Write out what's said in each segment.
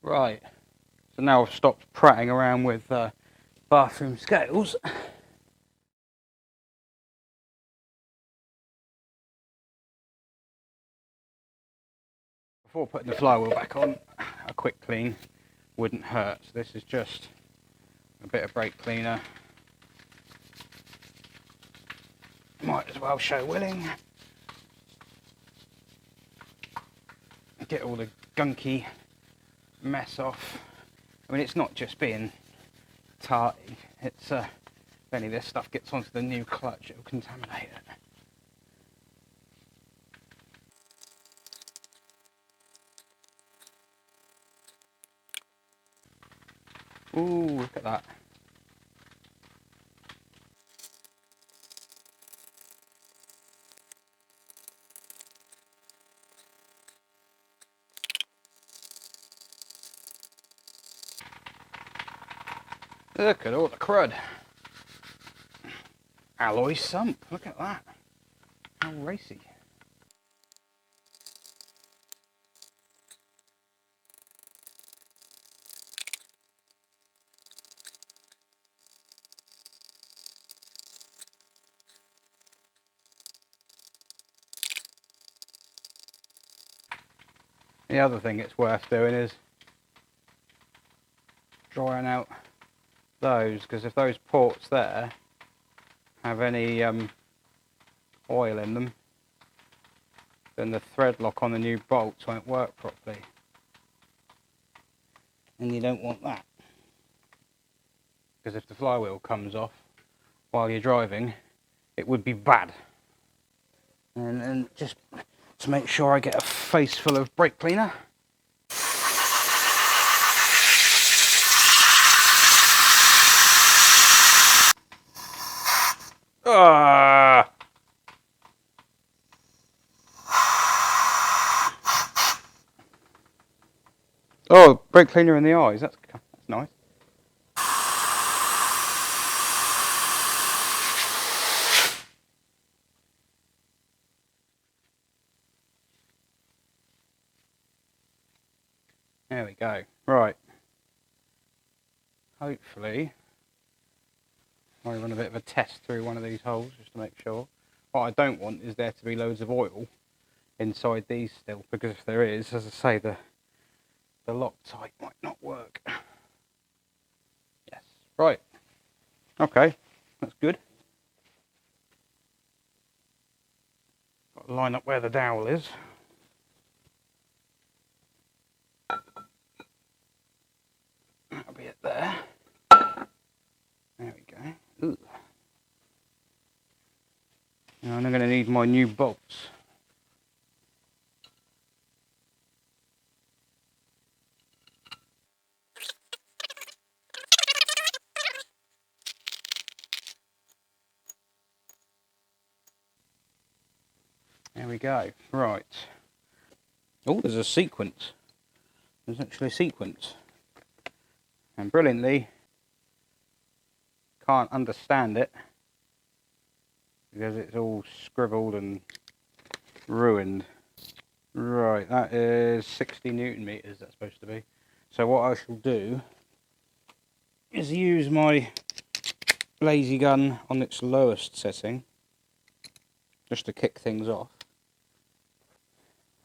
Right, so now I've stopped prattling around with bathroom scales. Before putting the flywheel back on, a quick clean wouldn't hurt. So this is just a bit of brake cleaner. Might as well show willing. Get all the gunky mess off. I mean, it's not just being tarty, it's if any of this stuff gets onto the new clutch, it'll contaminate it. Ooh, look at that. Look at all the crud. Alloy sump, look at that. How racy. The other thing it's worth doing is drying out those, because if those ports there have any oil in them, then the thread lock on the new bolts won't work properly, and you don't want that, because if the flywheel comes off while you're driving, it would be bad. And just to make sure I get a face full of brake cleaner. Ah! Oh, brake cleaner in the eyes, that's nice. There we go. Right. Hopefully, I'll run a bit of a test through one of these holes just to make sure. What I don't want is there to be loads of oil inside these still, because if there is, as I say, the Loctite might not work. Yes. Right. Okay. That's good. Got to line up where the dowel is. That'll be it there. There we go. Ooh. Now I'm going to need my new bolts. There we go. Right. Oh, there's a sequence. There's actually a sequence. And brilliantly, can't understand it because it's all scribbled and ruined. Right, that is 60 Newton meters, that's supposed to be. So what I shall do is use my lazy gun on its lowest setting, just to kick things off.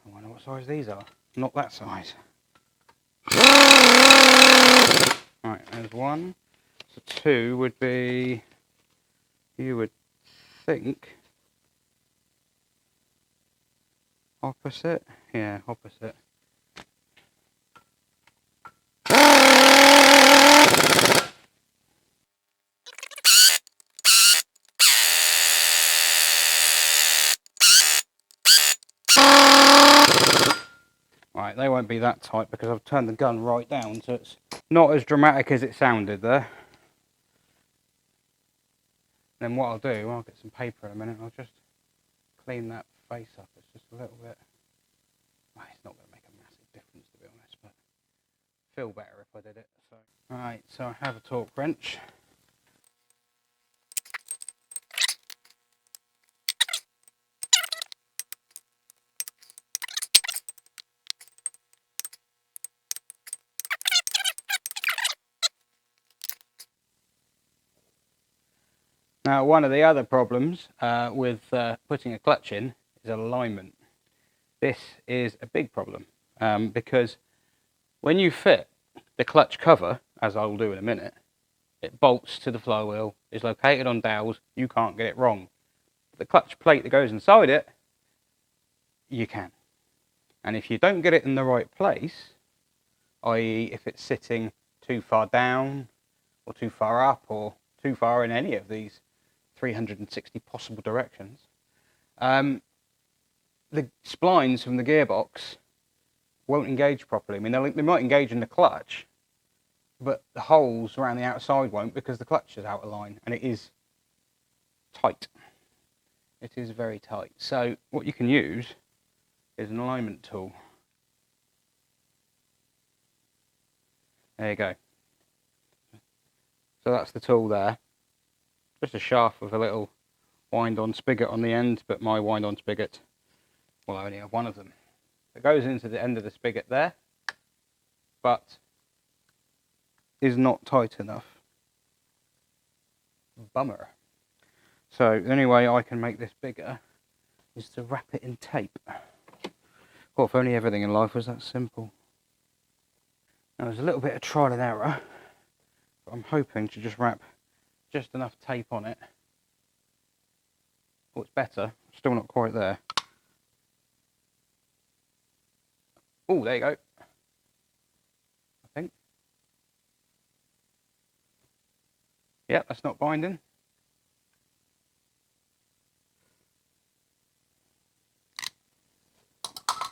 I wonder what size these are. Not that size. Right, there's one. So two would be, you would think, opposite? Yeah, opposite. Right, they won't be that tight because I've turned the gun right down, so it's not as dramatic as it sounded there. Then what I'll do, I'll get some paper in a minute, I'll just clean that face up. It's just a little bit, well, it's not going to make a massive difference to be honest, but feel better if I did it. So, right, so I have a torque wrench. Now, one of the other problems with putting a clutch in is alignment. This is a big problem because when you fit the clutch cover, as I'll do in a minute, it bolts to the flywheel, is located on dowels, you can't get it wrong. The clutch plate that goes inside it, you can. And if you don't get it in the right place, i.e. if it's sitting too far down, or too far up, or too far in any of these 360 possible directions, the splines from the gearbox won't engage properly. I mean, they might engage in the clutch, but the holes around the outside won't, because the clutch is out of line, and it is tight. It is very tight. So what you can use is an alignment tool. There you go. So that's the tool there. Just a shaft with a little wind-on spigot on the end, but my wind-on spigot, well, I only have one of them. It goes into the end of the spigot there, but is not tight enough. Bummer. So the only way I can make this bigger is to wrap it in tape. Well, if only everything in life was that simple. Now there's a little bit of trial and error, but I'm hoping to just wrap just enough tape on it. Oh, it's better. Still not quite there. Oh, there you go. I think. Yep, that's not binding.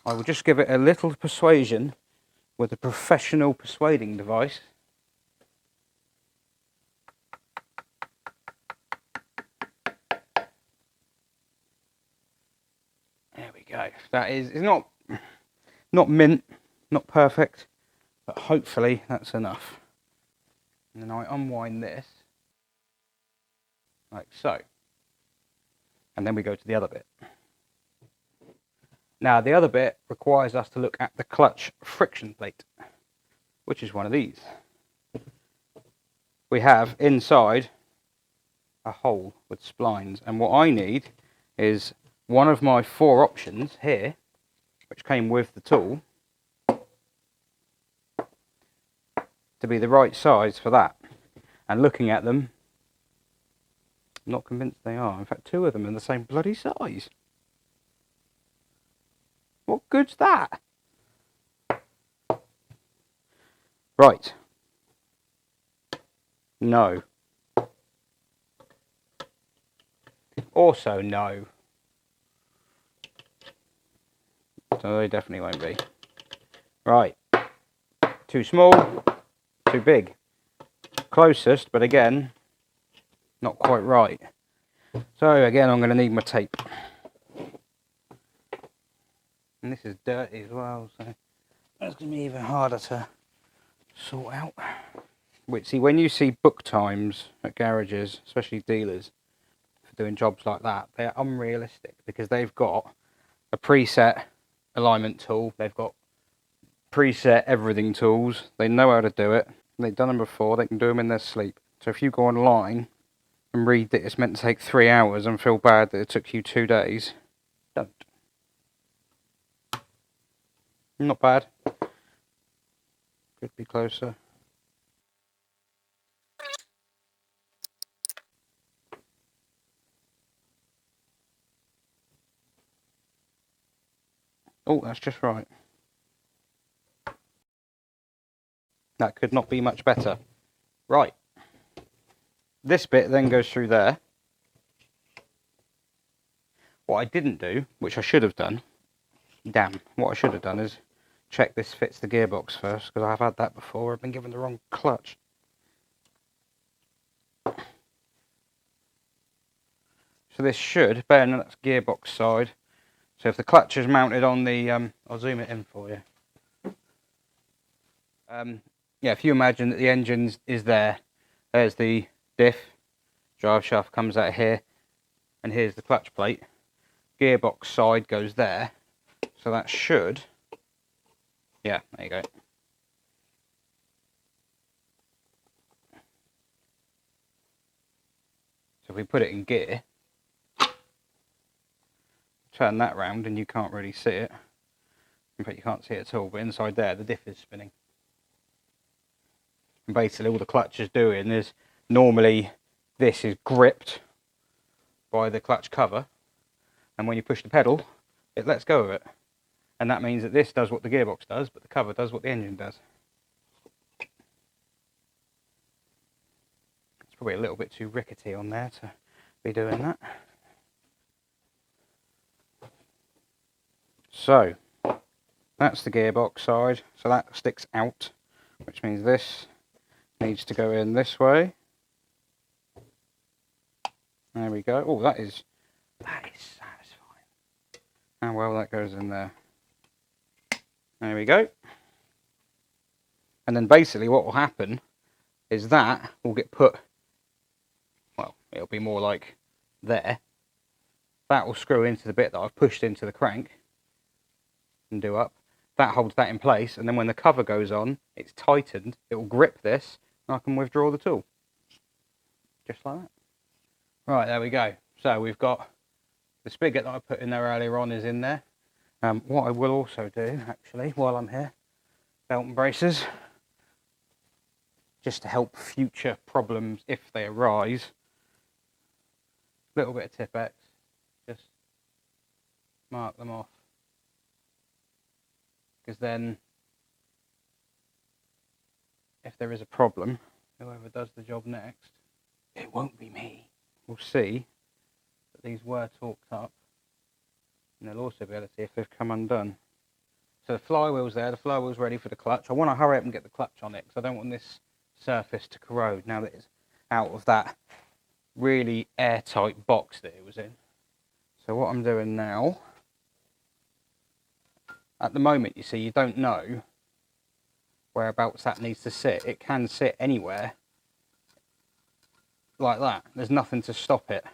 I will just give it a little persuasion with a professional persuading device. There we go. That is, it's not mint, not perfect, but hopefully that's enough. And then I unwind this like so. And then we go to the other bit. Now the other bit requires us to look at the clutch friction plate, which is one of these. We have inside a hole with splines, and what I need is one of my 4 options here, which came with the tool, to be the right size for that. And looking at them, I'm not convinced they are. In fact, 2 of them are the same bloody size. What good's that? Right. No. Also no. So they definitely won't be. Right. Too small, too big. Closest, but again, not quite right. So again, I'm going to need my tape. And this is dirty as well, so that's going to be even harder to sort out. Which, see, when you see book times at garages, especially dealers, for doing jobs like that, they're unrealistic because they've got a preset alignment tool, they've got preset everything tools, they know how to do it, they've done them before, they can do them in their sleep. So if you go online and read that it's meant to take 3 hours and feel bad that it took you 2 days, don't. Not bad. Could be closer. Oh, that's just right. That could not be much better. Right. This bit then goes through there. What I didn't do, which I should have done, damn, what I should have done is check this fits the gearbox first, because I've had that before. I've been given the wrong clutch. So this should, bear in mind that's gearbox side. So if the clutch is mounted on the, I'll zoom it in for you. Yeah, if you imagine that the engine is there, there's the diff, drive shaft comes out here, and here's the clutch plate. Gearbox side goes there, so that should, yeah, there you go. So if we put it in gear, turn that round and you can't really see it. In fact, you can't see it at all, but inside there the diff is spinning. And basically all the clutch is doing is, normally this is gripped by the clutch cover, and when you push the pedal it lets go of it, and that means that this does what the gearbox does, but the cover does what the engine does. It's probably a little bit too rickety on there to be doing that. So that's the gearbox side, so that sticks out, which means this needs to go in this way. There we go. Oh, that is satisfying. How well that goes in there. There we go. And then basically what will happen is that will get put, well, it'll be more like there. That will screw into the bit that I've pushed into the crank and do up. That holds that in place, and then when the cover goes on, it's tightened, it will grip this, and I can withdraw the tool. Just like that. Right, there we go. So we've got the spigot that I put in there earlier on is in there. What I will also do, actually, while I'm here, belt and braces, just to help future problems if they arise. A little bit of Tipp-Ex, just mark them off. Because then, if there is a problem, whoever does the job next, it won't be me. We'll see that these were torqued up, and they'll also be able to see if they've come undone. So the flywheel's there, the flywheel's ready for the clutch. I want to hurry up and get the clutch on it, because I don't want this surface to corrode now that it's out of that really airtight box that it was in. So what I'm doing now, at the moment, you see, you don't know whereabouts that needs to sit. It can sit anywhere like that. There's nothing to stop it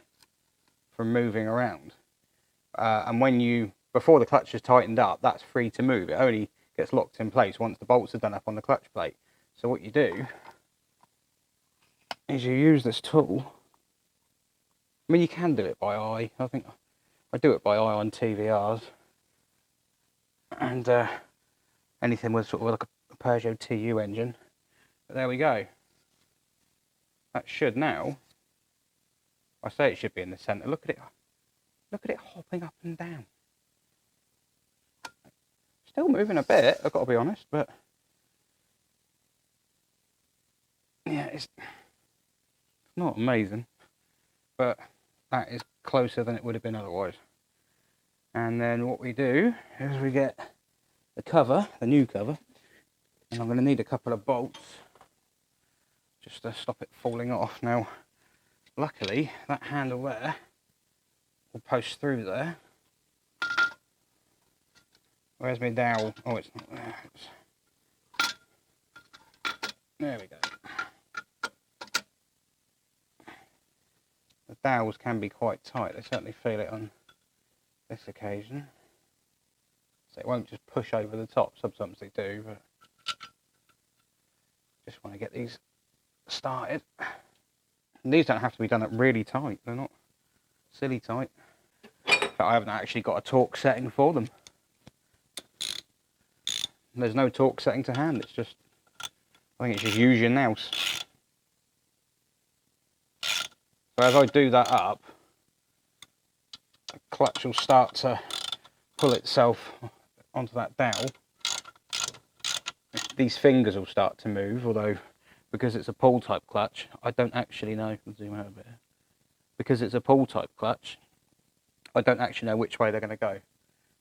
from moving around. And when you, before the clutch is tightened up, that's free to move. It only gets locked in place once the bolts are done up on the clutch plate. So what you do is you use this tool. I mean, you can do it by eye. I think I do it by eye on TVRs. And anything with sort of like a Peugeot TU engine. But there we go. That should now, I say it should be in the centre. Look at it hopping up and down. Still moving a bit, I've got to be honest, but yeah, it's not amazing, but that is closer than it would have been otherwise. And then what we do is we get the cover, the new cover, and I'm going to need a couple of bolts just to stop it falling off. Now, luckily, that handle there will post through there. Where's my dowel? Oh, it's not there. There we go. The dowels can be quite tight. I certainly feel it on this occasion. So it won't just push over the top. Sometimes they do, but just want to get these started. And these don't have to be done up really tight. They're not silly tight. In fact, I haven't actually got a torque setting for them. There's no torque setting to hand. It's just, I think it's just use your nous. So as I do that up, the clutch will start to pull itself onto that dowel. These fingers will start to move, although because it's a pull type clutch, I don't actually know. I'll zoom out a bit. Because it's a pull type clutch, I don't actually know which way they're going to go.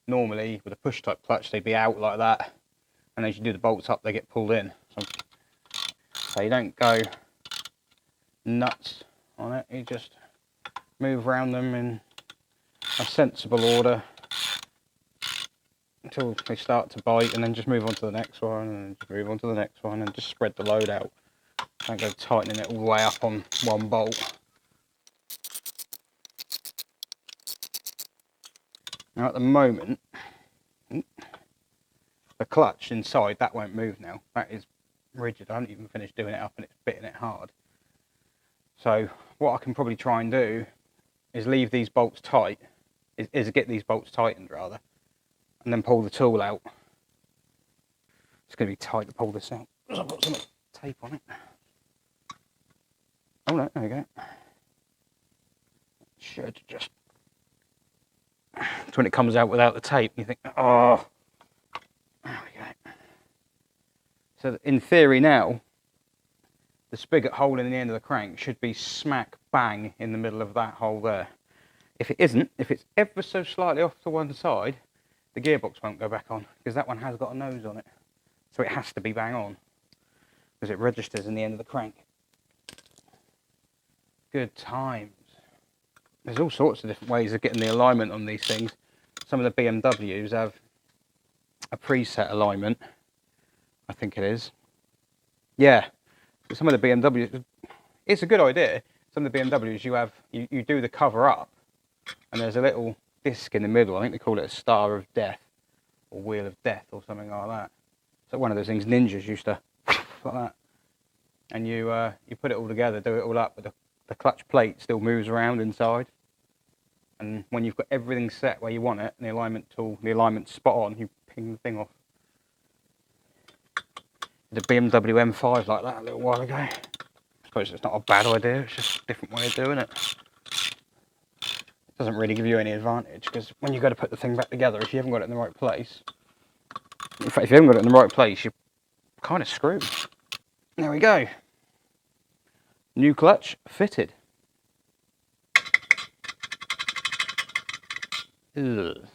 Normally, with a push type clutch, they'd be out like that, and as you do the bolts up, they get pulled in. So you don't go nuts on it, you just move around them in a sensible order until they start to bite, and then just move on to the next one, and then just move on to the next one, and just spread the load out. Don't go tightening it all the way up on one bolt. Now at the moment, the clutch inside, that won't move now. That is rigid. I haven't even finished doing it up and it's bitting it hard. So what I can probably try and do is leave these bolts tight, is get these bolts tightened rather, and then pull the tool out. It's going to be tight to pull this out because I've got some tape on it. Oh no, there we go. Should just... It's when it comes out without the tape, you think, oh, there we go. So in theory now, the spigot hole in the end of the crank should be smack bang in the middle of that hole there. If it isn't, if it's ever so slightly off to one side, the gearbox won't go back on, because that one has got a nose on it. So it has to be bang on, because it registers in the end of the crank. Good times. There's all sorts of different ways of getting the alignment on these things. Some of the BMWs have a preset alignment, I think it is. Yeah, some of the BMWs, it's a good idea. Some of the BMWs you do the cover up, and there's a little disc in the middle. I think they call it a Star of Death, or Wheel of Death, or something like that. So one of those things ninjas used to like that. And you put it all together, do it all up, but the clutch plate still moves around inside. And when you've got everything set where you want it, and the alignment tool, the alignment's spot on, you ping the thing off. The BMW M5 like that a little while ago. I suppose it's not a bad idea, it's just a different way of doing it. It doesn't really give you any advantage, because when you go to put the thing back together, if you haven't got it in the right place, in fact, if you haven't got it in the right place, you're kind of screwed. There we go. New clutch fitted. Ugh.